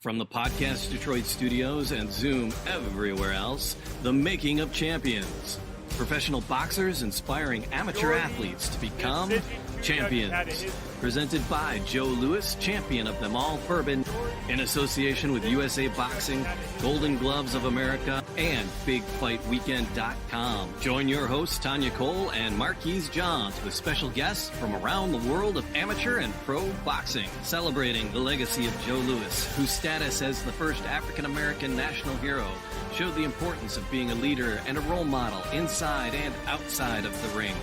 From the Podcast Detroit studios and Zoom everywhere else, The Making of Champions. Professional boxers inspiring amateur athletes to become champions. Presented by Joe Louis, champion of them all, Bourbon, in association with USA Boxing, Golden Gloves of America, and BigFightWeekend.com. Join your hosts, Tonya Cole and Marquis Johns, with special guests from around the world of amateur and pro boxing, celebrating the legacy of Joe Louis, whose status as the first African-American national hero showed the importance of being a leader and a role model inside and outside of the ring.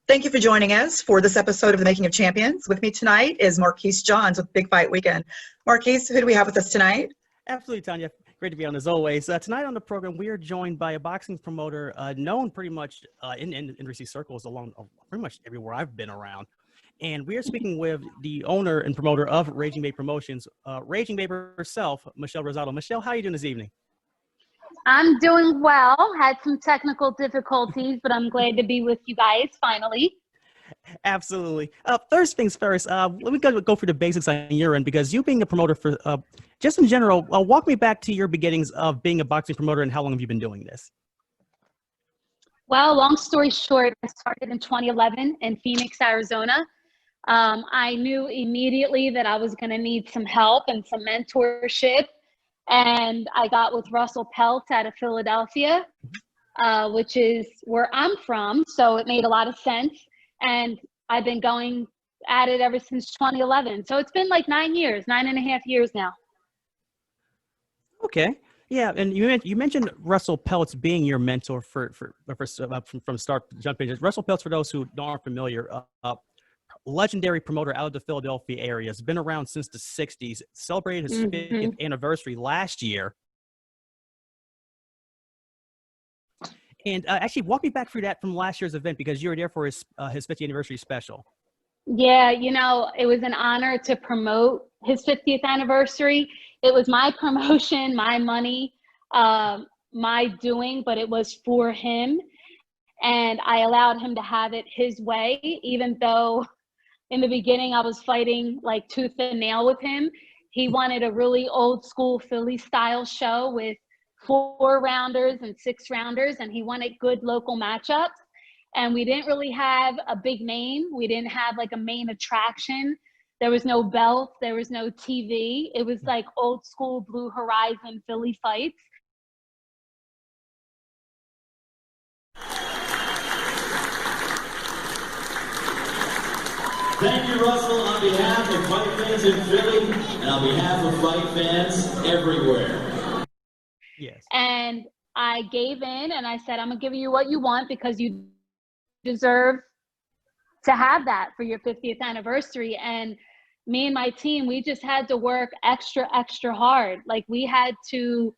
Thank you for joining us for this episode of The Making of Champions. With me tonight is Marquis Johns with Big Fight Weekend. Marquis, who do we have with us tonight? Absolutely, Tonya. Great to be on as always. Tonight on the program, we are joined by a boxing promoter known pretty much in industry circles along pretty much everywhere I've been around. And we are speaking with the owner and promoter of Raging Babe Promotions, Raging Babe herself, Michelle Rosado. Michelle, how are you doing this evening? I'm doing well. Had some technical difficulties, but I'm glad to be with you guys finally. Absolutely. First things first, let me go for the basics on your end, because you being a promoter for, just in general, walk me back to your beginnings of being a boxing promoter and how long have you been doing this? Well, long story short, I started in 2011 in Phoenix, Arizona. I knew immediately that I was going to need some help and some mentorship. And I got with Russell Peltz out of Philadelphia, which is where I'm from. So it made a lot of sense. And I've been going at it ever since 2011. So it's been like 9.5 years now. Okay. Yeah. And you mentioned Russell Peltz being your mentor from start jumping. Russell Peltz, for those who aren't familiar, legendary promoter out of the Philadelphia area, has been around since the 60s, celebrated his 50th anniversary last year. And actually, walk me back through that from last year's event, because you were there for his 50th anniversary special. Yeah, you know, it was an honor to promote his 50th anniversary. It was my promotion, my money, my doing, but it was for him. And I allowed him to have it his way, even though in the beginning I was fighting like tooth and nail with him. He wanted a really old school Philly style show with 4-rounders and 6-rounders, and he wanted good local matchups. And we didn't really have a big name. We didn't have like a main attraction. There was no belt, there was no TV. It was like old school Blue Horizon Philly fights. Thank you, Russell, on behalf of fight fans in Philly and on behalf of fight fans everywhere. Yes. And I gave in and I said, I'm gonna give you what you want because you deserve to have that for your 50th anniversary. And me and my team, we just had to work extra hard. Like, we had to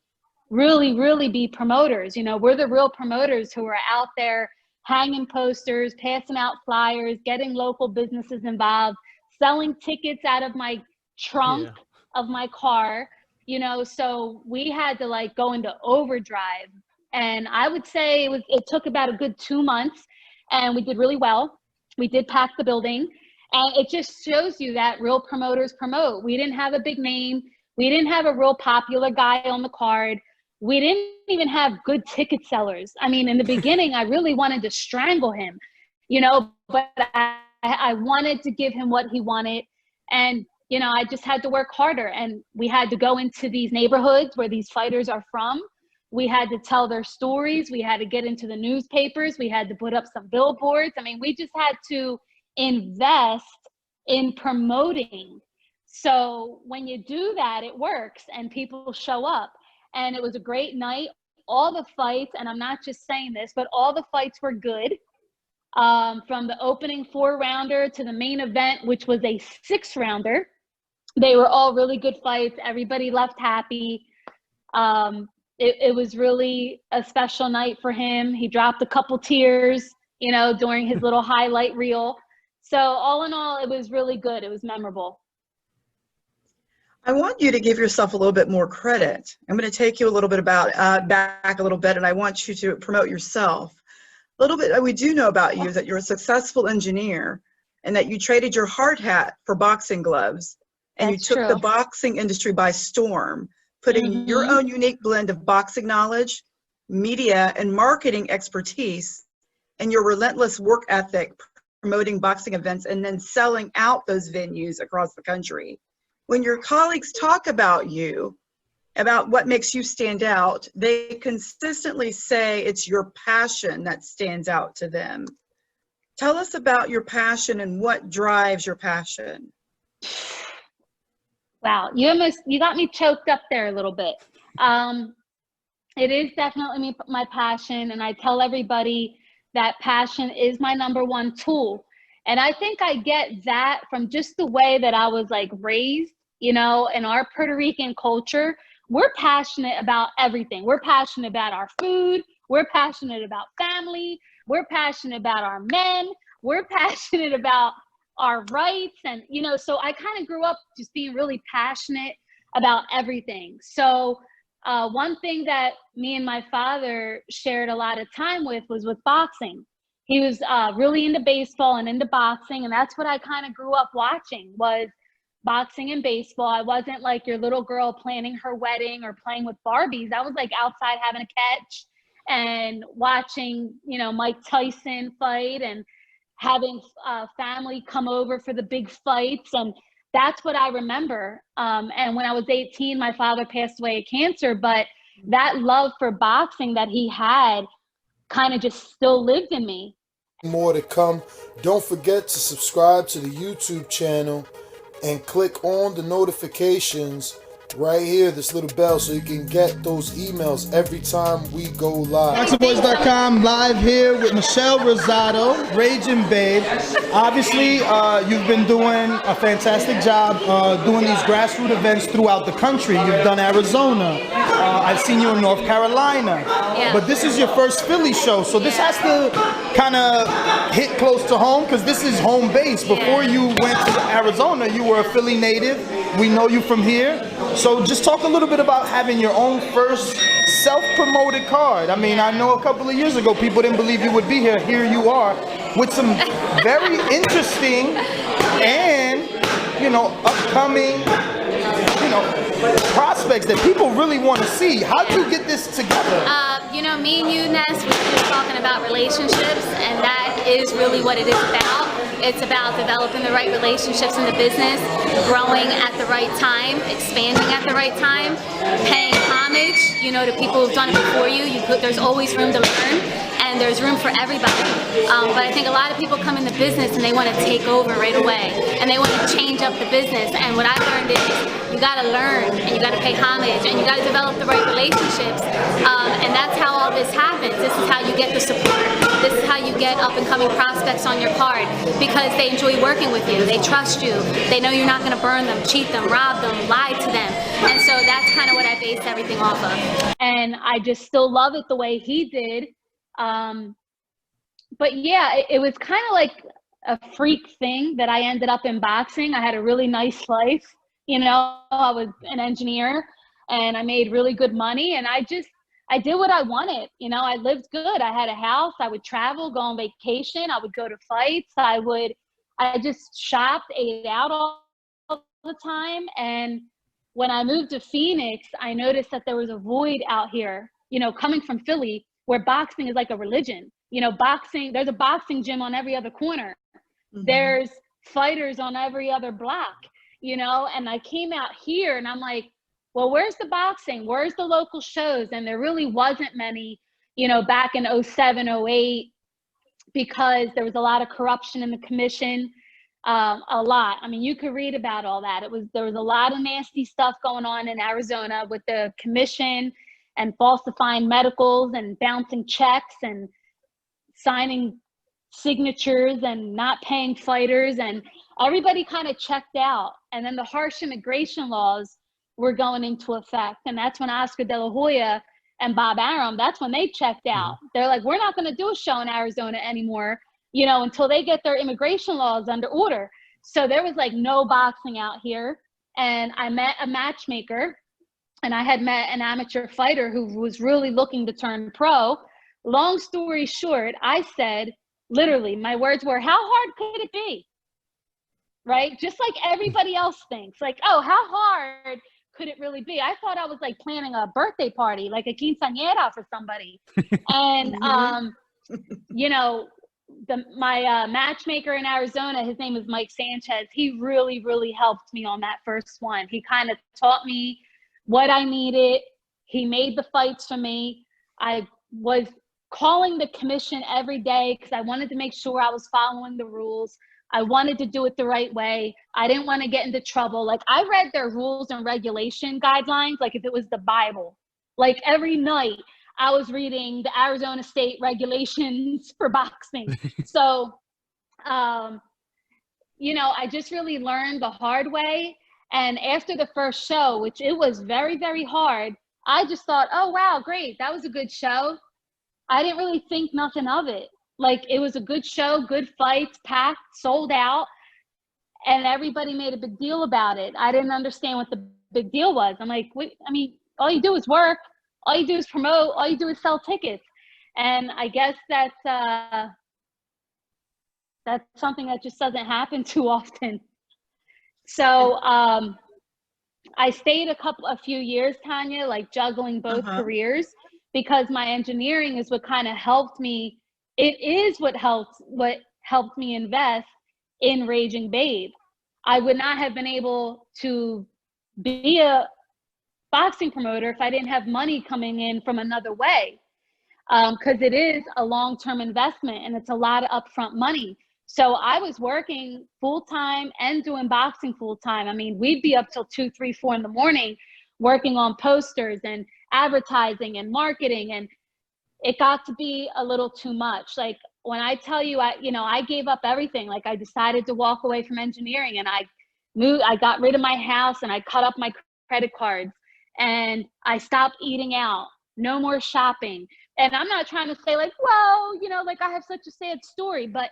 really be promoters. You know, we're the real promoters who are out there hanging posters, passing out flyers, getting local businesses involved, selling tickets out of my trunk of my car, you know. So we had to like go into overdrive. And I would say it took about a good 2 months, and we did really well. We did pack the building, and it just shows you that real promoters promote. We didn't have a big name. We didn't have a real popular guy on the card. We didn't even have good ticket sellers. I mean, in the beginning, I really wanted to strangle him, you know, but I wanted to give him what he wanted. And, you know, I just had to work harder. And we had to go into these neighborhoods where these fighters are from. We had to tell their stories. We had to get into the newspapers. We had to put up some billboards. I mean, we just had to invest in promoting. So when you do that, it works and people show up. And it was a great night. All the fights, and I'm not just saying this, but all the fights were good. From the opening 4-rounder to the main event, which was a 6-rounder. They were all really good fights. Everybody left happy. It was really a special night for him. He dropped a couple tears, you know, during his little highlight reel. So all in all, it was really good. It was memorable. I want you to give yourself a little bit more credit. I'm going to take you a little bit back a little bit, and I want you to promote yourself. A little bit we do know about you is that you're a successful engineer, and that you traded your hard hat for boxing gloves, and That's you took the true. boxing industry by storm, putting your own unique blend of boxing knowledge, media, and marketing expertise, and your relentless work ethic promoting boxing events and then selling out those venues across the country. When your colleagues talk about you, about what makes you stand out, they consistently say it's your passion that stands out to them. Tell us about your passion and what drives your passion. Wow, you got me choked up there a little bit. It is definitely my passion, and I tell everybody that passion is my number one tool. And I think I get that from just the way that I was like raised, you know, in our Puerto Rican culture. We're passionate about everything. We're passionate about our food. We're passionate about family. We're passionate about our men. We're passionate about our rights. And, you know, so I kind of grew up just being really passionate about everything. So one thing that me and my father shared a lot of time with was with boxing. He was really into baseball and into boxing. And that's what I kind of grew up watching was boxing and baseball. I wasn't like your little girl planning her wedding or playing with Barbies. I was like outside having a catch and watching, you know, Mike Tyson fight and having family come over for the big fights. And that's what I remember. And when I was 18, my father passed away of cancer, but that love for boxing that he had kind of just still lived in me. More to come. Don't forget to subscribe to the YouTube channel and click on the notifications right here, this little bell, so you can get those emails every time we go live. BoxingBoys.com live here with Michelle Rosado, Raging Babe. Obviously, you've been doing a fantastic job doing these grassroots events throughout the country. You've done Arizona. I've seen you in North Carolina. Yeah. But this is your first Philly show, so this has to kind of hit close to home because this is home base. Before you went to Arizona, you were a Philly native. We know you from here. So just talk a little bit about having your own first self-promoted card. I mean, I know a couple of years ago people didn't believe you would be here. Here you are with some very interesting and, you know, upcoming, you know, prospects that people really want to see. How do you get this together? You know, me and you, Ness, we've been talking about relationships, and that is really what it is about. It's about developing the right relationships in the business, growing at the right time, expanding at the right time, paying homage, you know, to people who've done it before you. There's always room to learn, and there's room for everybody. But I think a lot of people come in the business and they want to take over right away, and they want to change up the business. And what I learned is you got to learn, and you got to pay homage, and you got to develop the right relationships. And that's how all this happens. This is how you get the support. This is how you get up and coming prospects on your card, because they enjoy working with you. They trust you. They know you're not going to burn them, cheat them, rob them, lie to them. And so that's kind of what I based everything off of. And I just still love it the way he did. But yeah, it was kind of like a freak thing that I ended up in boxing. I had a really nice life. You know, I was an engineer and I made really good money, and I did what I wanted. You know, I lived good. I had a house. I would travel, go on vacation. I would go to fights. I just shopped, ate out all the time. And when I moved to Phoenix, I noticed that there was a void out here, you know, coming from Philly, where boxing is like a religion. You know, boxing, there's a boxing gym on every other corner. Mm-hmm. There's fighters on every other block, you know, and I came out here and I'm like, well, where's the boxing? Where's the local shows? And there really wasn't many, you know, back in 07, 08, because there was a lot of corruption in the commission, a lot. I mean, you could read about all that. There was a lot of nasty stuff going on in Arizona with the commission and falsifying medicals and bouncing checks and signing signatures and not paying fighters, and everybody kind of checked out. And then the harsh immigration laws were going into effect, and that's when Oscar De La Hoya and Bob Arum, that's when they checked out. They're like, we're not going to do a show in Arizona anymore, you know, until they get their immigration laws under order. So there was like no boxing out here. And I met a matchmaker, and I had met an amateur fighter who was really looking to turn pro. Long story short, I said, literally, my words were, how hard could it be? right? Just like everybody else thinks. Like, oh, how hard could it really be? I thought I was like planning a birthday party, like a quinceañera for somebody. And, you know, my matchmaker in Arizona, his name is Mike Sanchez. He really, really helped me on that first one. He kind of taught me what I needed. He made the fights for me. I was calling the commission every day because I wanted to make sure I was following the rules. I wanted to do it the right way. I didn't want to get into trouble. Like, I read their rules and regulation guidelines like if it was the Bible. Like, every night I was reading the Arizona State regulations for boxing. So, you know, I just really learned the hard way. And after the first show, which it was very, very hard, I just thought, oh, wow, great. That was a good show. I didn't really think nothing of it. Like, it was a good show, good fights, packed, sold out, and everybody made a big deal about it. I didn't understand what the big deal was. I'm like, wait, I mean, all you do is work, all you do is promote, all you do is sell tickets. And I guess that's something that just doesn't happen too often. So I stayed a few years, Tonya, like juggling both careers, because my engineering is what kind of helped me. It is what helped me invest in Raging Babe. I would not have been able to be a boxing promoter if I didn't have money coming in from another way, because it is a long-term investment and it's a lot of upfront money. So I was working full-time and doing boxing full-time. I mean, we'd be up till 2, 3, 4 in the morning working on posters and advertising and marketing, and it got to be a little too much. Like, when I tell you, I gave up everything. Like, I decided to walk away from engineering, and I got rid of my house, and I cut up my credit cards, and I stopped eating out. No more shopping. And I'm not trying to say like, well, you know, like I have such a sad story, but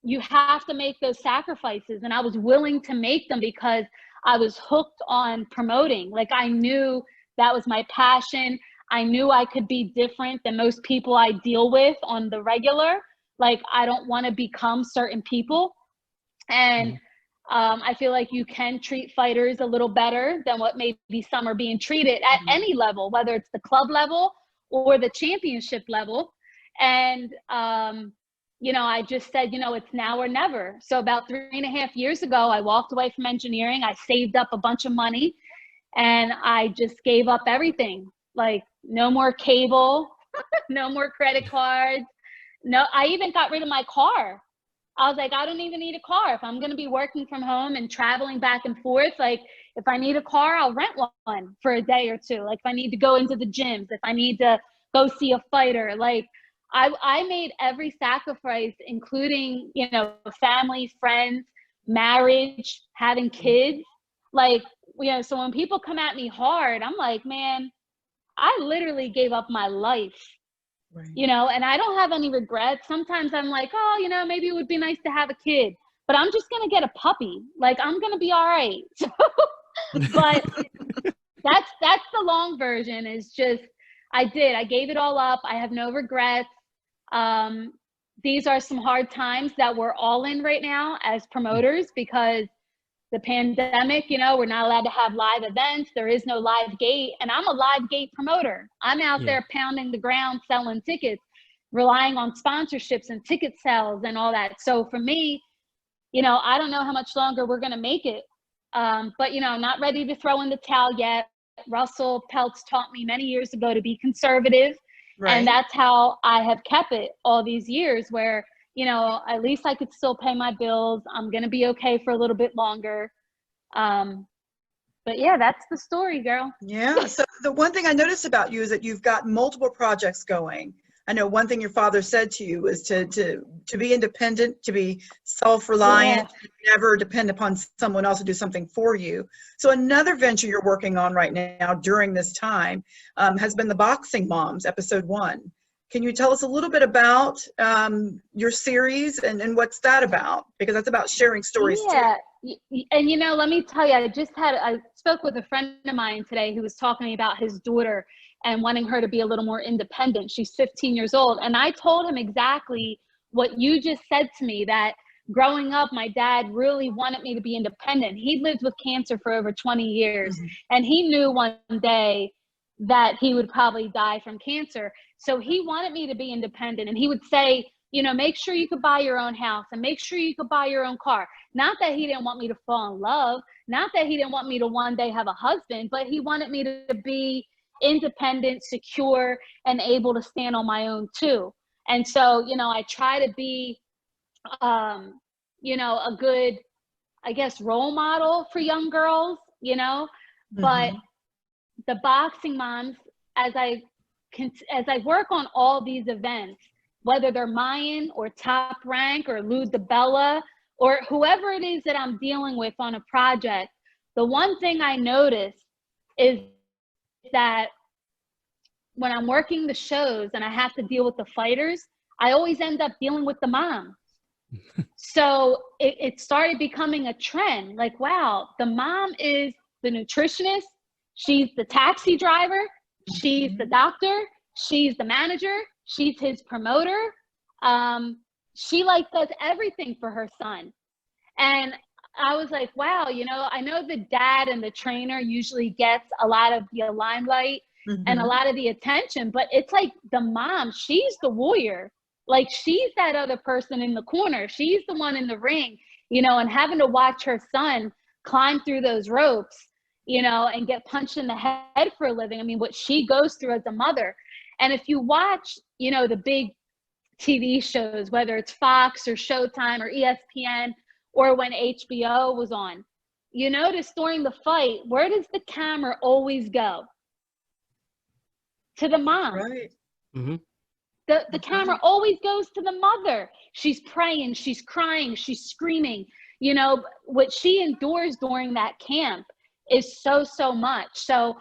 you have to make those sacrifices. And I was willing to make them because I was hooked on promoting. Like, I knew that was my passion. I knew I could be different than most people I deal with on the regular. Like, I don't want to become certain people. And I feel like you can treat fighters a little better than what maybe some are being treated at any level, whether it's the club level or the championship level. And, you know, I just said, you know, it's now or never. So about 3.5 years ago, I walked away from engineering. I saved up a bunch of money and I just gave up everything. Like, no more cable, no more credit cards. No, I even got rid of my car. I was like, I don't even need a car. If I'm going to be working from home and traveling back and forth, like, if I need a car, I'll rent one for a day or two. Like, if I need to go into the gyms, if I need to go see a fighter, like, I made every sacrifice, including, you know, family, friends, marriage, having kids. Like, you know, so when people come at me hard, I'm like, man, I literally gave up my life. Right. You know, and I don't have any regrets. Sometimes I'm like, oh, you know, maybe it would be nice to have a kid, but I'm just going to get a puppy. Like, I'm going to be all right. But that's the long version, is just, I gave it all up. I have no regrets. These are some hard times that we're all in right now as promoters, because the pandemic, you know, we're not allowed to have live events. There is no live gate. And I'm a live gate promoter. I'm out there pounding the ground, selling tickets, relying on sponsorships and ticket sales and all that. So for me, you know, I don't know how much longer we're going to make it. But, you know, I'm not ready to throw in the towel yet. Russell Peltz taught me many years ago to be conservative. Right. And that's how I have kept it all these years, where, you know, at least I could still pay my bills. I'm going to be okay for a little bit longer. But yeah, that's the story, girl. Yeah. So the one thing I noticed about you is that you've got multiple projects going. I know one thing your father said to you was to be independent, to be self-reliant, never depend upon someone else to do something for you. So another venture you're working on right now during this time has been the Boxing Moms, episode 1. Can you tell us a little bit about your series and what's that about? Because that's about sharing stories too. And you know, let me tell you, I spoke with a friend of mine today who was talking to me about his daughter and wanting her to be a little more independent. She's 15 years old. And I told him exactly what you just said to me, that growing up, my dad really wanted me to be independent. He lived with cancer for over 20 years, and he knew one day that he would probably die from cancer. So he wanted me to be independent, and he would say, you know, make sure you could buy your own house and make sure you could buy your own car. Not that he didn't want me to fall in love, not that he didn't want me to one day have a husband, but he wanted me to be independent, secure, and able to stand on my own too. And so, you know, I try to be, you know, a good, I guess, role model for young girls, you know, but the boxing moms, as I work on all these events, whether they're Mayan or Top Rank or Lou DeBella or whoever it is that I'm dealing with on a project, the one thing I notice is that when I'm working the shows and I have to deal with the fighters, I always end up dealing with the mom. So it started becoming a trend. Like, wow, the mom is the nutritionist, she's the taxi driver, she's the doctor, she's the manager, she's his promoter. She like does everything for her son. And I was like, wow, you know, I know the dad and the trainer usually gets a lot of the limelight and a lot of the attention, but it's like the mom, she's the warrior. Like, she's that other person in the corner. She's the one in the ring, you know, and having to watch her son climb through those ropes, you know, and get punched in the head for a living. I mean, what she goes through as a mother. And if you watch, you know, the big TV shows, whether it's Fox or Showtime or ESPN, or when HBO was on, you notice during the fight, where does the camera always go? To the mom. Right. The camera always goes to the mother. She's praying, she's crying, she's screaming. You know, what she endures during that camp is so much. So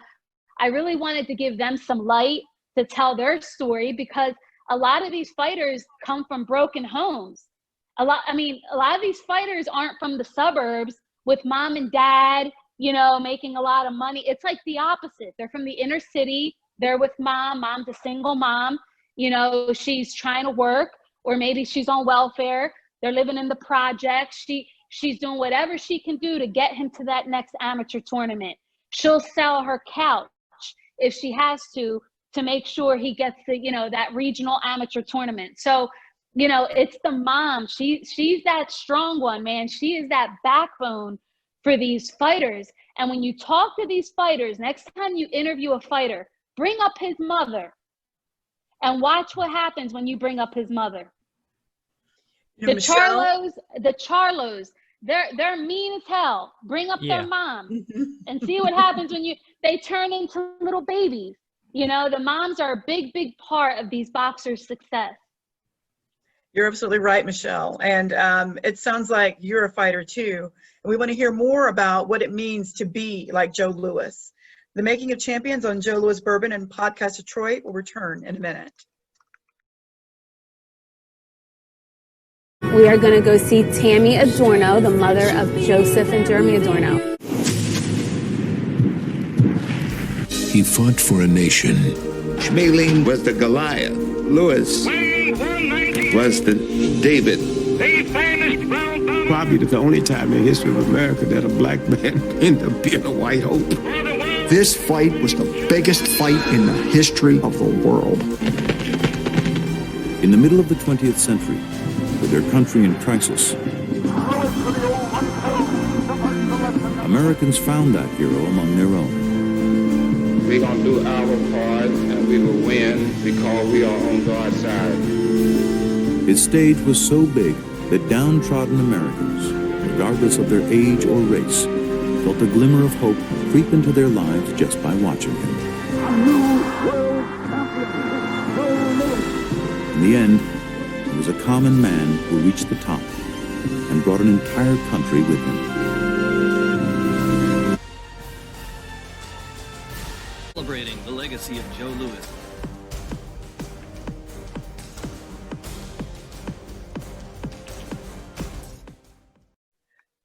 I really wanted to give them some light to tell their story, because a lot of these fighters come from broken homes. A lot of these fighters aren't from the suburbs with mom and dad, you know, making a lot of money. It's like the opposite. They're from the inner city. They're with mom's a single mom. You know, she's trying to work, or maybe she's on welfare. They're living in the projects. She's doing whatever she can do to get him to that next amateur tournament. She'll sell her couch if she has to make sure he gets the, you know, that regional amateur tournament. So, you know, it's the mom. She's that strong one, man. She is that backbone for these fighters. And when you talk to these fighters, next time you interview a fighter, bring up his mother. And watch what happens when you bring up his mother. You know, The Charlos, they're mean as hell. Bring up their mom and see what happens when they turn into little babies. You know, the moms are a big part of these boxers' success. You're absolutely right, Michelle. And it sounds like you're a fighter too. And we want to hear more about what it means to be like Joe Louis. The Making of Champions on Joe Louis Bourbon and Podcast Detroit will return in a minute. We are going to go see Tammy Adorno, the mother of Joseph and Jeremy Adorno. He fought for a nation. Schmeling was the Goliath. Louis was the David. Probably the only time in history of America that a black man ended up being a white hope. This fight was the biggest fight in the history of the world. In the middle of the 20th century, with their country in crisis, Americans found that hero among their own. We're going to do our part and we will win because we are on God's side. His stage was so big that downtrodden Americans, regardless of their age or race, felt a glimmer of hope creep into their lives just by watching him. In the end, he was a common man who reached the top and brought an entire country with him. Celebrating the legacy of Joe Louis.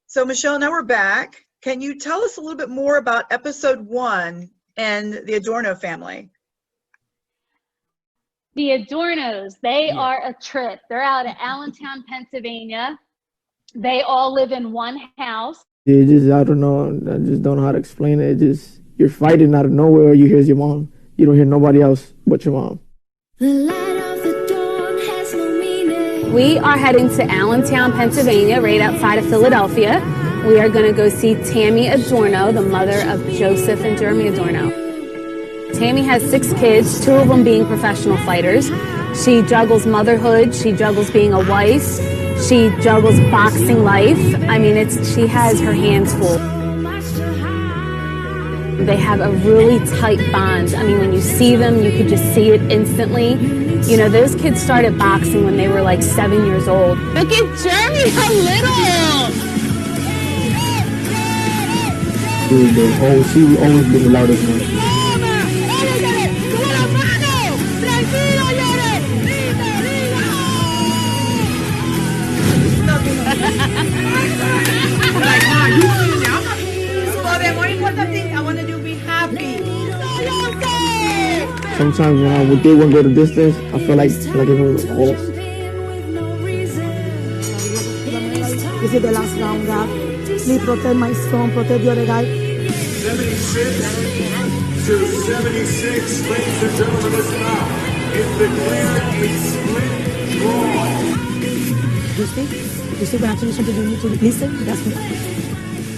So Michelle, now we're back. Can you tell us a little bit more about episode 1 and the Adorno family? The Adornos, they are a trip. They're out of Allentown, Pennsylvania. They all live in one house. It just, I don't know, I just don't know how to explain it. It just, you're fighting out of nowhere, you hear your mom. You don't hear nobody else but your mom. We are heading to Allentown, Pennsylvania, right outside of Philadelphia. We are going to go see Tammy Adorno, the mother of Joseph and Jeremy Adorno. Tammy has 6 kids, 2 of them being professional fighters. She juggles motherhood, she juggles being a wife, she juggles boxing life. I mean, she has her hands full. They have a really tight bond. I mean, when you see them, you could just see it instantly. You know, those kids started boxing when they were like 7 years old. Look at Jeremy, how little! She always been the loudest one. I want to do be happy. Sometimes when I would do one go the distance, I feel like it was a horse. This is the last round, God. Please protect my son, protect your guy. 76 to 76, ladies and gentlemen, listen up. It's declared a split draw. You see, when I tell you something, you need to listen. That's me.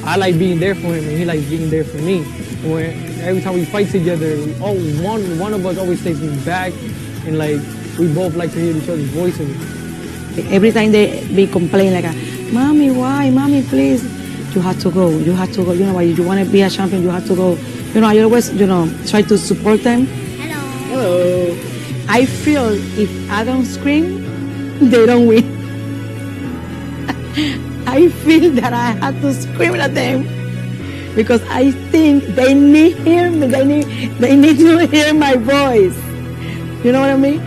I like being there for him, and he likes being there for me. When every time we fight together, one of us always takes me back, and like we both like to hear each other's voices. Every time they complain like, "Mommy, why? Mommy, please." You have to go. You have to go. You know why? You want to be a champion. You have to go. You know, I always, try to support them. Hello. I feel if I don't scream, they don't win. I feel that I have to scream at them because I think they need to hear me. They need to hear my voice. You know what I mean?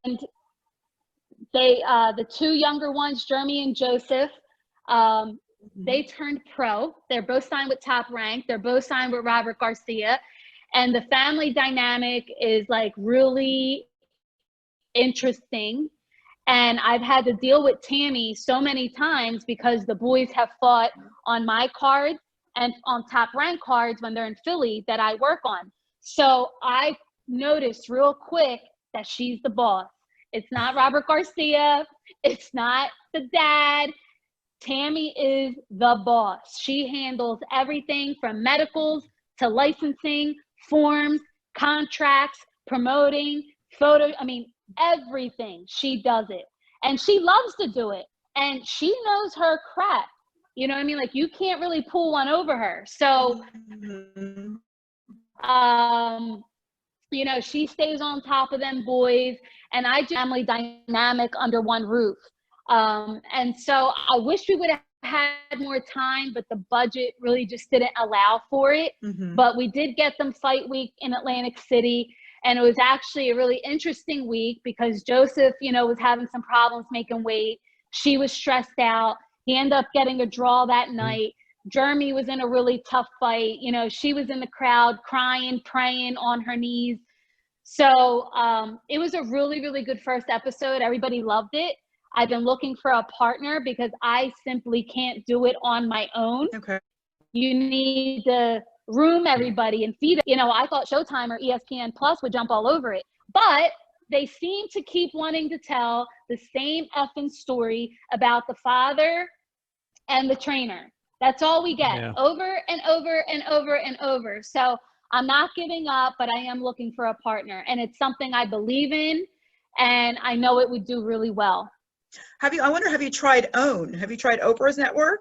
And they, the 2 younger ones, Jeremy and Joseph, they turned pro. They're both signed with Top Rank. They're both signed with Robert Garcia. And the family dynamic is like really interesting. And I've had to deal with Tammy so many times because the boys have fought on my card and on Top Rank cards when they're in Philly that I work on. So I noticed real quick that she's the boss. It's not Robert Garcia. It's not the dad. Tammy is the boss. She handles everything from medicals to licensing, forms, contracts, promoting, everything. She does it. And she loves to do it. And she knows her crap. You know what I mean? Like, you can't really pull one over her. So, she stays on top of them boys. And I do family dynamic under one roof. And so I wish we would have had more time, but the budget really just didn't allow for it. But we did get them fight week in Atlantic City. And it was actually a really interesting week because Joseph, was having some problems making weight. She was stressed out. He ended up getting a draw that night. Jeremy was in a really tough fight. She was in the crowd crying, praying on her knees. So it was a really, really good first episode. Everybody loved it. I've been looking for a partner because I simply can't do it on my own. Okay. You need to room everybody and feed it. I thought Showtime or ESPN Plus would jump all over it. But they seem to keep wanting to tell the same effing story about the father and the trainer. That's all we get over and over and over and over. So I'm not giving up, but I am looking for a partner. And it's something I believe in, and I know it would do really well. Have you tried OWN? Have you tried Oprah's network?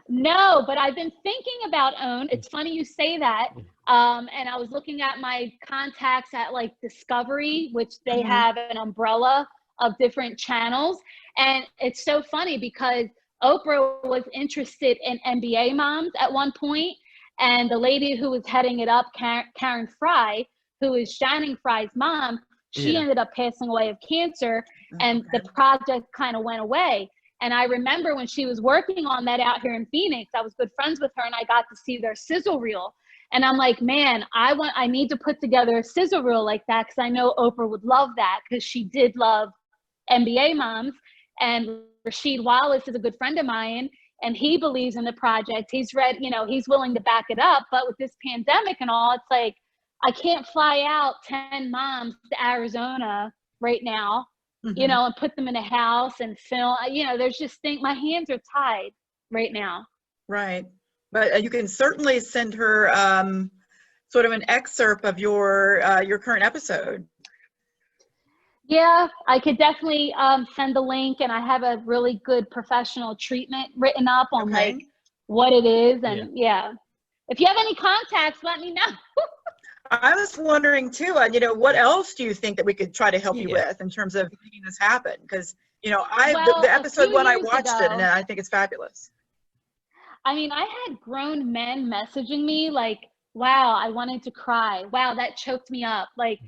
No, but I've been thinking about OWN. It's funny you say that. And I was looking at my contacts at like Discovery, which they have an umbrella of different channels. And it's so funny because Oprah was interested in NBA moms at one point, and the lady who was heading it up, Karen Fry, who is Shannon Fry's mom, she ended up passing away of cancer, and the project kind of went away. And I remember when she was working on that out here in Phoenix, I was good friends with her, and I got to see their sizzle reel. And I'm like, man, I need to put together a sizzle reel like that, because I know Oprah would love that, because she did love NBA moms. And Rasheed Wallace is a good friend of mine, and he believes in the project. He's he's willing to back it up. But with this pandemic and all, it's like, I can't fly out 10 moms to Arizona right now, and put them in a house and film. There's just my hands are tied right now. Right. But you can certainly send her sort of an excerpt of your current episode. Yeah, I could definitely send the link, and I have a really good professional treatment written up on like what it is. And yeah, if you have any contacts, let me know. I was wondering too, what else do you think that we could try to help you with in terms of making this happen? Because, the episode when I watched it, and I think it's fabulous. I mean, I had grown men messaging me like, wow, I wanted to cry. Wow, that choked me up. Like,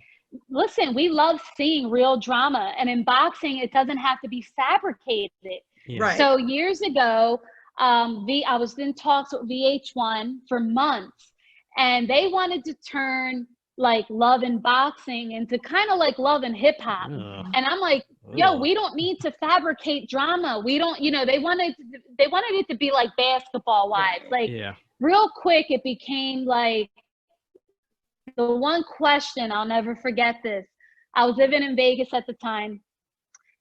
listen, we love seeing real drama, and in boxing, it doesn't have to be fabricated. Right. So years ago, I was in talks with VH1 for months, and they wanted to turn like Love and Boxing into kind of like Love and Hip Hop. And I'm like, yo, we don't need to fabricate drama. We don't, they wanted it to be like Basketball Wives. Like real quick, it became like, the one question, I'll never forget this. I was living in Vegas at the time,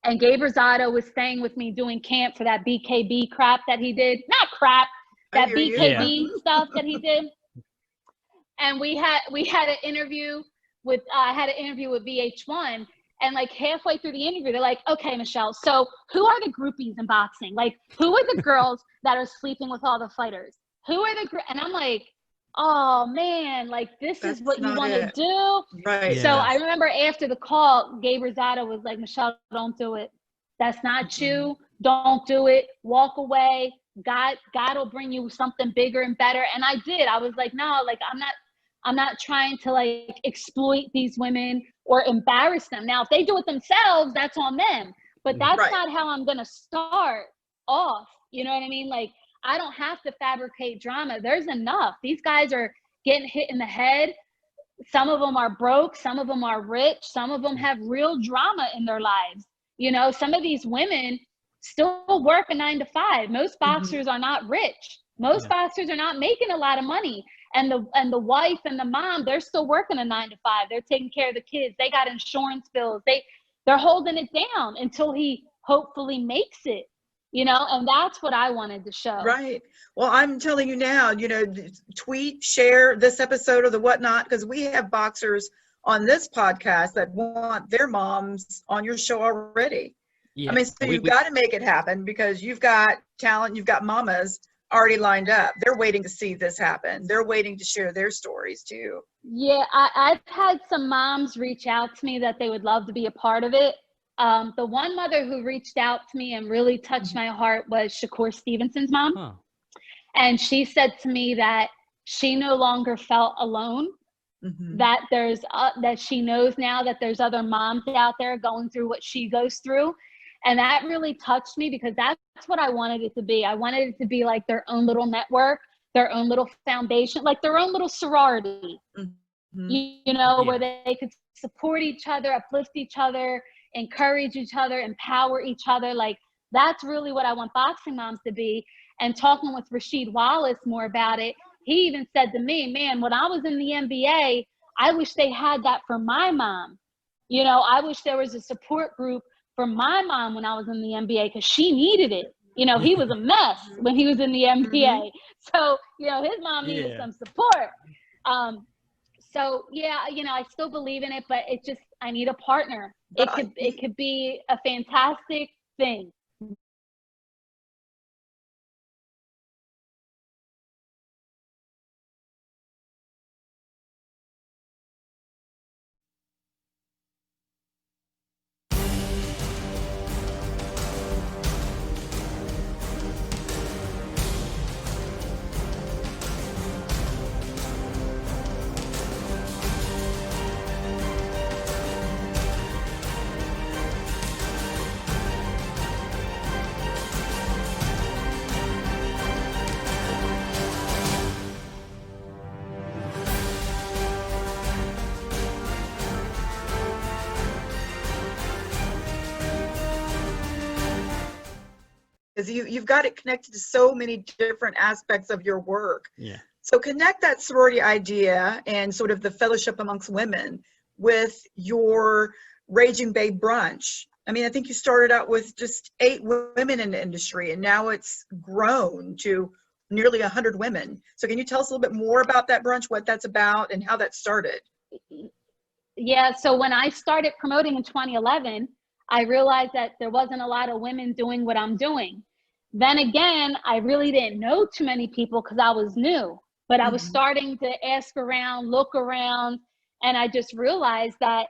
and Gabe Rosado was staying with me doing camp for that BKB crap that he did. Not crap, that BKB stuff that he did. And we had an interview with VH1, and like halfway through the interview, they're like, okay, Michelle, so who are the groupies in boxing? Like, who are the girls that are sleeping with all the fighters? Who are and I'm like, oh man, like this is what you want to do. Right. So I remember after the call, Gabe Rosado was like, Michelle, don't do it. That's not you. Don't do it. Walk away. God will bring you something bigger and better. And I did. I was like, no, like I'm not trying to like exploit these women or embarrass them. Now, if they do it themselves, that's on them. But that's not how I'm gonna start off. You know what I mean? Like, I don't have to fabricate drama. There's enough. These guys are getting hit in the head. Some of them are broke. Some of them are rich. Some of them have real drama in their lives. Some of these women still work a 9-to-5. Most boxers are not rich. Most boxers are not making a lot of money. And the wife and the mom, they're still working a 9-to-5. They're taking care of the kids. They got insurance bills. They're holding it down until he hopefully makes it. And that's what I wanted to show. Right. Well, I'm telling you now, tweet, share this episode or the whatnot, because we have boxers on this podcast that want their moms on your show already. Yeah. I mean, so you've got to make it happen, because you've got talent, you've got mamas already lined up. They're waiting to see this happen. They're waiting to share their stories too. Yeah, I've had some moms reach out to me that they would love to be a part of it. The one mother who reached out to me and really touched my heart was Shakur Stevenson's mom. And she said to me that she no longer felt alone, that that she knows now that there's other moms out there going through what she goes through. And that really touched me, because that's what I wanted it to be. I wanted it to be like their own little network, their own little foundation, like their own little sorority, where they could support each other, uplift each other, encourage each other, empower each other. Like, that's really what I want boxing moms to be. And talking with Rasheed Wallace more about it, he even said to me, man, when I was in the NBA, I wish they had that for my mom. I wish there was a support group for my mom when I was in the NBA, because she needed it. He was a mess when he was in the NBA. So, his mom needed some support. So yeah, I still believe in it, but I need a partner. It could be a fantastic thing. you've got it connected to so many different aspects of your work. Yeah. So connect that sorority idea and sort of the fellowship amongst women with your Raging Babe brunch. I mean, I think you started out with just 8 women in the industry, and now it's grown to nearly 100 women. So can you tell us a little bit more about that brunch, what that's about, and how that started? Yeah, so when I started promoting in 2011, I realized that there wasn't a lot of women doing what I'm doing. Then again, I really didn't know too many people because I was new, but I was starting to ask around, look around, and I just realized that,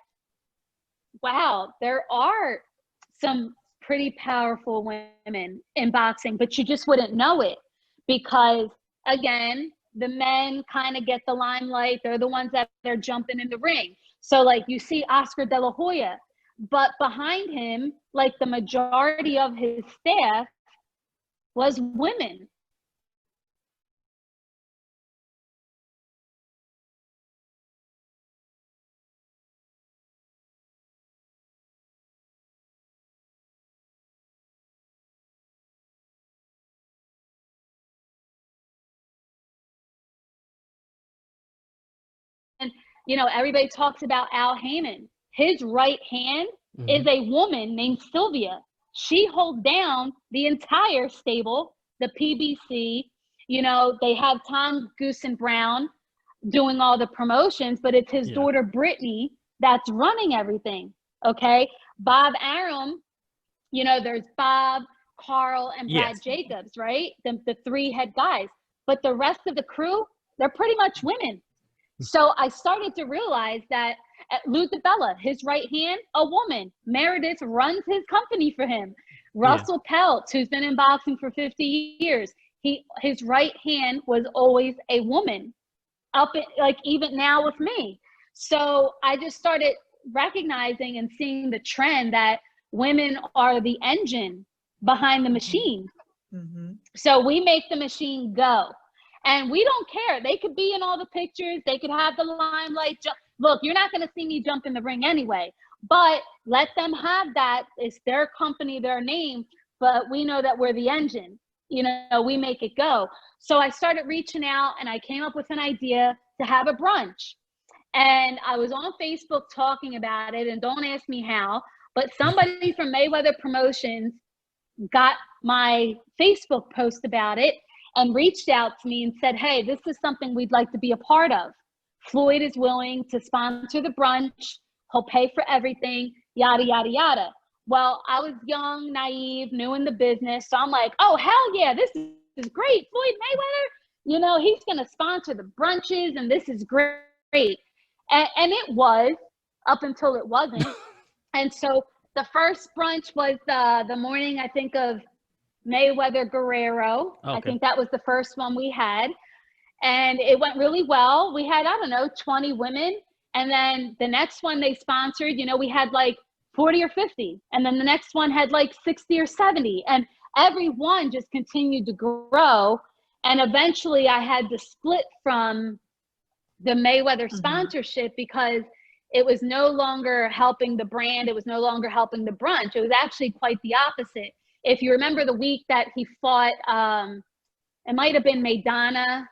wow, there are some pretty powerful women in boxing, but you just wouldn't know it because, again, the men kind of get the limelight. They're the ones that are jumping in the ring. So like you see Oscar De La Hoya, but behind him, like the majority of his staff was women. And, you know, everybody talks about Al Heyman. His right hand is a woman named Sylvia. She holds down the entire stable, the PBC. You know, they have Tom Goose and Brown doing all the promotions, but it's his daughter, Brittany, that's running everything. Okay. Bob Arum, you know, there's Bob, Carl, and Brad Jacobs, right? The 3 head guys. But the rest of the crew, they're pretty much women. So I started to realize that Lou DiBella, his right hand, a woman. Meredith runs his company for him. Russell Peltz, who's been in boxing for 50 years, his right hand was always a woman. Like even now with me. So I just started recognizing and seeing the trend that women are the engine behind the machine. So we make the machine go. And we don't care. They could be in all the pictures. They could have the limelight. Look, you're not going to see me jump in the ring anyway. But let them have that. It's their company, their name. But we know that we're the engine. You know, we make it go. So I started reaching out and I came up with an idea to have a brunch. And I was on Facebook talking about it. And don't ask me how. But somebody from Mayweather Promotions got my Facebook post about it and reached out to me and said, hey, this is something we'd like to be a part of. Floyd is willing to sponsor the brunch. He'll pay for everything, yada, yada, yada. Well, I was young, naive, new in the business. So I'm like, oh, hell yeah, this is great. Floyd Mayweather, you know, he's going to sponsor the brunches and this is great. And it was up until it wasn't. And so the first brunch was the morning, I think, of Mayweather Guerrero. Okay. I think that was the first one we had. And it went really well. We had, I don't know, 20 women. And then the next one they sponsored, you know, we had like 40 or 50. And then the next one had like 60 or 70. And every one just continued to grow. And eventually I had to split from the Mayweather sponsorship because it was no longer helping the brand. It was no longer helping the brunch. It was actually quite the opposite. If you remember the week that he fought, it might have been Maidana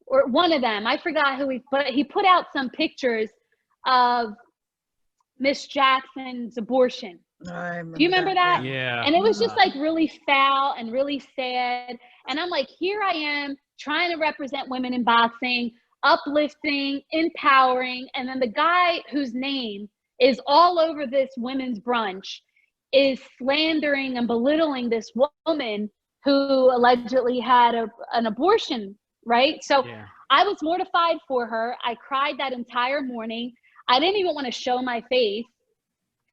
or one of them. I forgot who he put out some pictures of Miss Jackson's abortion. Do you remember that? Yeah. And it was just like really foul and really sad. And I'm like, here I am trying to represent women in boxing, uplifting, empowering. And then the guy whose name is all over this women's brunch is slandering and belittling this woman who allegedly had an abortion, right? So I was mortified for her. I cried that entire morning. I didn't even want to show my face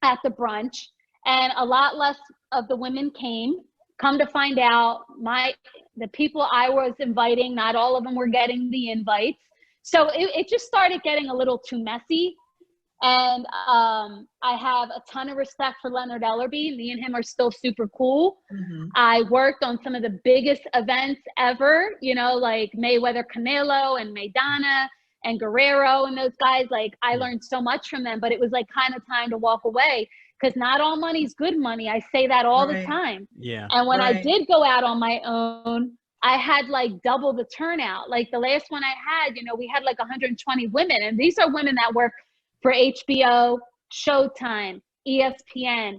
at the brunch. And a lot less of the women came. Come to find out, the people I was inviting, not all of them were getting the invites. So it just started getting a little too messy. And I have a ton of respect for Leonard Ellerby. Me and him are still super cool. I worked on some of the biggest events ever, you know, like Mayweather Canelo and Maidana and Guerrero and those guys. Like I learned so much from them, but it was like kind of time to walk away because not all money's good money. I say that all the time. Yeah. And when I did go out on my own, I had like double the turnout. Like the last one I had, you know, we had like 120 women, and these are women that work for HBO, Showtime, ESPN,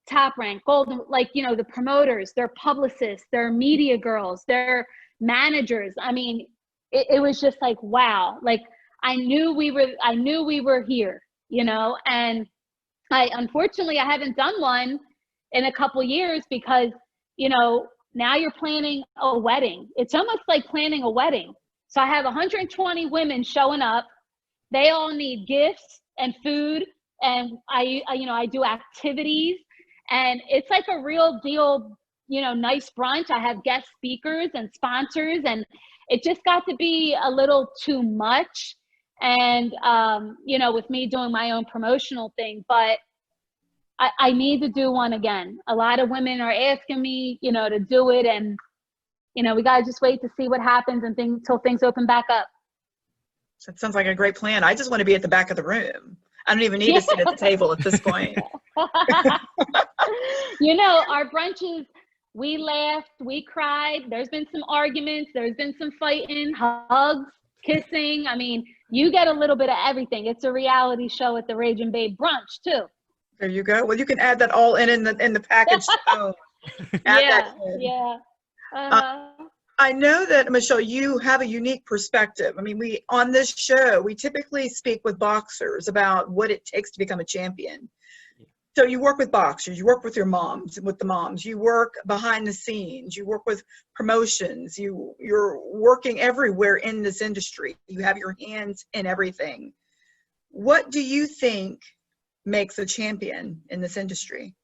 Top Rank, Golden, like, you know, the promoters, their publicists, their media girls, their managers. I mean, it was just like, wow. Like I knew we were here, you know, and unfortunately I haven't done one in a couple years because, you know, now you're planning a wedding. It's almost like planning a wedding. So I have 120 women showing up. They all need gifts and food. And I do activities, and it's like a real deal, you know, nice brunch. I have guest speakers and sponsors, and it just got to be a little too much. And, you know, with me doing my own promotional thing, but I need to do one again. A lot of women are asking me, you know, to do it. And, you know, we got to just wait to see what happens and till things open back up. That sounds like a great plan. I just want to be at the back of the room. I don't even need to sit at the table at this point. You know, our brunches, we laughed, we cried. There's been some arguments. There's been some fighting, hugs, kissing. I mean, you get a little bit of everything. It's a reality show at the Raging Babe brunch too. There you go. Well, you can add that all in the package. Yeah. I know that, Michelle, you have a unique perspective. I mean, on this show, we typically speak with boxers about what it takes to become a champion. So you work with boxers, you work with your moms, you work behind the scenes, you work with promotions, you're working everywhere in this industry. You have your hands in everything. What do you think makes a champion in this industry?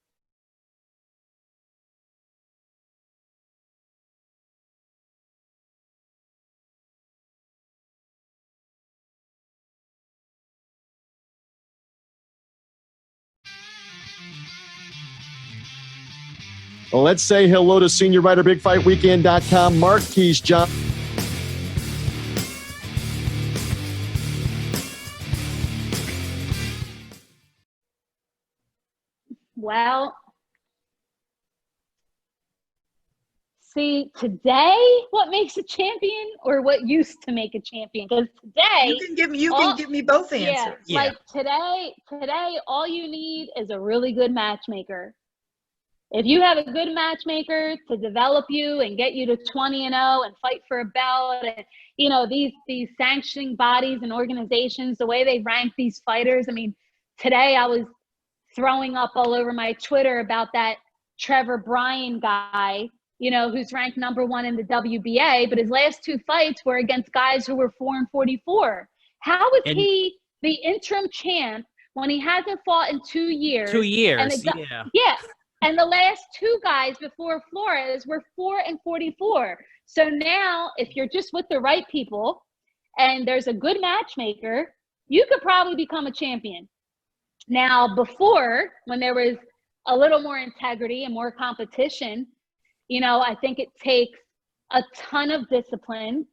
Well, let's say hello to senior writer, BigFightWeekend.com, Marquis John. Well, see, today, what makes a champion, or what used to make a champion? Because today, you can give me both answers. Yeah, like today, all you need is a really good matchmaker. If you have a good matchmaker to develop you and get you to 20-0 and fight for a belt, and you know, these sanctioning bodies and organizations, the way they rank these fighters. I mean, today I was throwing up all over my Twitter about that Trevor Bryan guy, you know, who's ranked #1 in the WBA, but his last 2 fights were against guys who were 4-44. How is he the interim champ when he hasn't fought in 2 years? 2 years, yeah. And the last 2 guys before Flores were 4-44. So now, if you're just with the right people and there's a good matchmaker, you could probably become a champion. Now, before, when there was a little more integrity and more competition, you know, I think it takes a ton of discipline,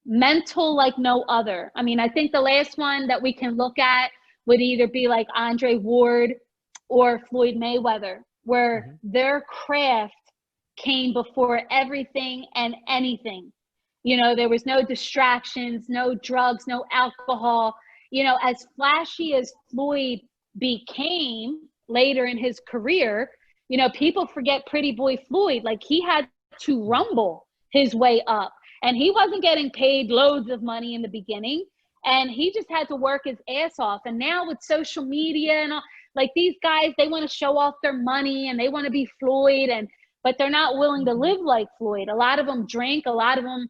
mental like no other. I mean, I think the last one that we can look at would either be like Andre Ward or Floyd Mayweather, where their craft came before everything and anything. You know, there was no distractions, no drugs, no alcohol. You know, as flashy as Floyd became later in his career, you know, people forget Pretty Boy Floyd. Like, he had to rumble his way up, and he wasn't getting paid loads of money in the beginning, and he just had to work his ass off. And now with social media and all, like, these guys, they want to show off their money and they want to be Floyd, but they're not willing to live like Floyd. A lot of them drink, a lot of them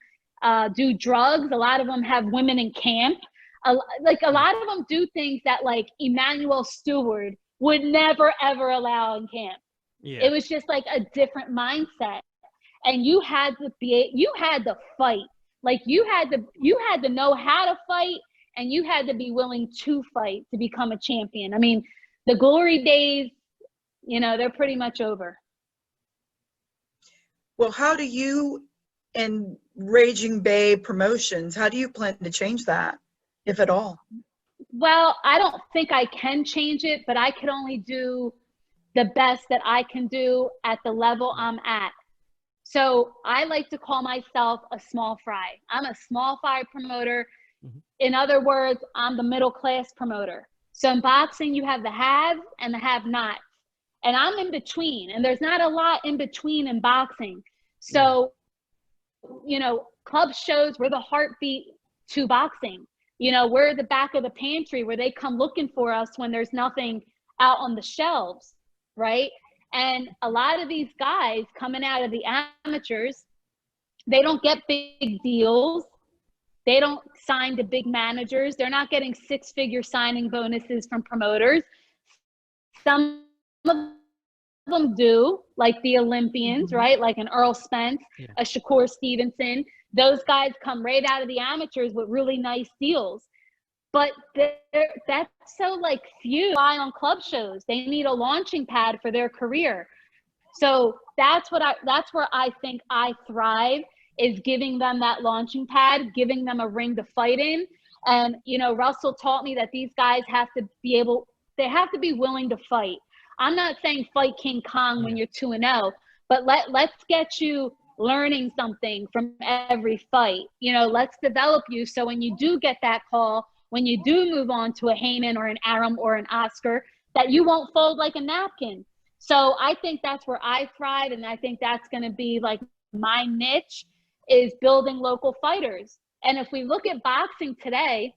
do drugs, a lot of them have women in camp. A lot of them do things that like Emmanuel Stewart would never ever allow in camp. Yeah. It was just like a different mindset, and you had to fight. Like, you had to know how to fight, and you had to be willing to fight to become a champion. I mean, the glory days, you know, they're pretty much over. Well, how do you, in Raging Babe Promotions, how do you plan to change that, if at all? Well, I don't think I can change it, but I could only do the best that I can do at the level I'm at. So I like to call myself a small fry. I'm a small fry promoter. In other words, I'm the middle class promoter. So in boxing, you have the haves and the have-nots. And I'm in between. And there's not a lot in between in boxing. So, you know, club shows, we're the heartbeat to boxing. You know, we're the back of the pantry where they come looking for us when there's nothing out on the shelves, right? And a lot of these guys coming out of the amateurs, they don't get big deals. They don't sign to big managers. They're not getting six-figure signing bonuses from promoters. Some of them do, like the Olympians, right? Like an Earl Spence, a Shakur Stevenson. Those guys come right out of the amateurs with really nice deals. But that's so like few rely on club shows. They need a launching pad for their career. So that's where I think I thrive, is giving them that launching pad, giving them a ring to fight in. And, you know, Russell taught me that these guys have to be willing to fight. I'm not saying fight King Kong when you're 2-0, but let's get you learning something from every fight. You know, let's develop you so when you do get that call, when you do move on to a Heyman or an Arum or an Oscar, that you won't fold like a napkin. So I think that's where I thrive, and I think that's going to be like my niche, is building local fighters. And if we look at boxing today,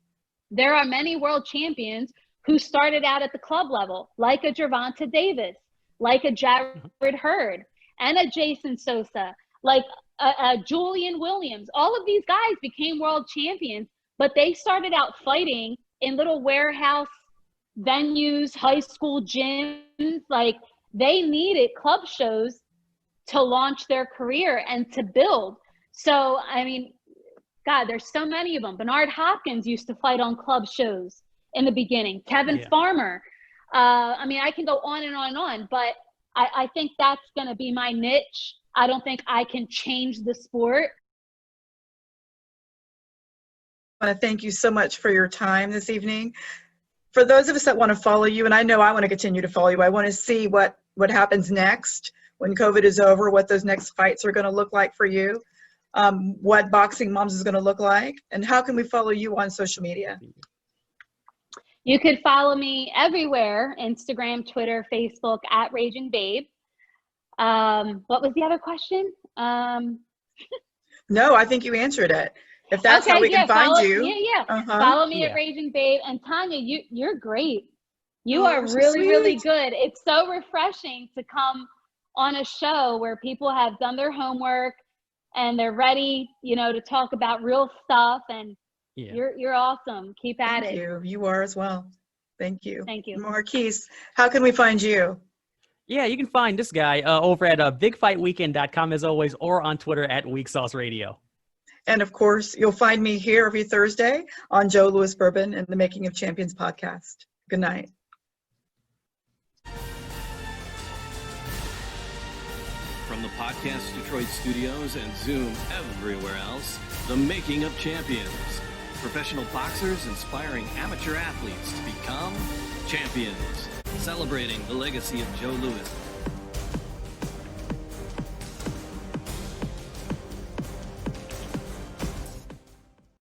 there are many world champions who started out at the club level, like a Gervonta Davis, like a Jared Hurd, and a Jason Sosa, like a Julian Williams. All of these guys became world champions, but they started out fighting in little warehouse venues, high school gyms. Like, they needed club shows to launch their career and to build. So, I mean, God, there's so many of them. Bernard Hopkins used to fight on club shows in the beginning. Kevin Farmer. I mean, I can go on and on and on, but I think that's going to be my niche. I don't think I can change the sport. I want to thank you so much for your time this evening. For those of us that want to follow you, and I know I want to continue to follow you, I want to see what happens next when COVID is over, what those next fights are going to look like for you, what Boxing Moms is going to look like, and how can we follow you on social media? You could follow me everywhere, Instagram, Twitter, Facebook, at Raging Babe. What was the other question? No, I think you answered it. If that's how we can find you. Follow me at Raging Babe. And Tonya, you're great. You are really, really good. It's so refreshing to come on a show where people have done their homework and they're ready, you know, to talk about real stuff. And you're awesome. Keep at it. Thank you. You are as well. Thank you. Thank you. Marquis, how can we find you? Yeah, you can find this guy over at bigfightweekend.com as always, or on Twitter at Weak Sauce Radio. And of course, you'll find me here every Thursday on Joe Louis Bourbon and the Making of Champions podcast. Good night. From the Podcast Detroit studios and Zoom everywhere else, the Making of Champions. Professional boxers inspiring amateur athletes to become champions. Celebrating the legacy of Joe Louis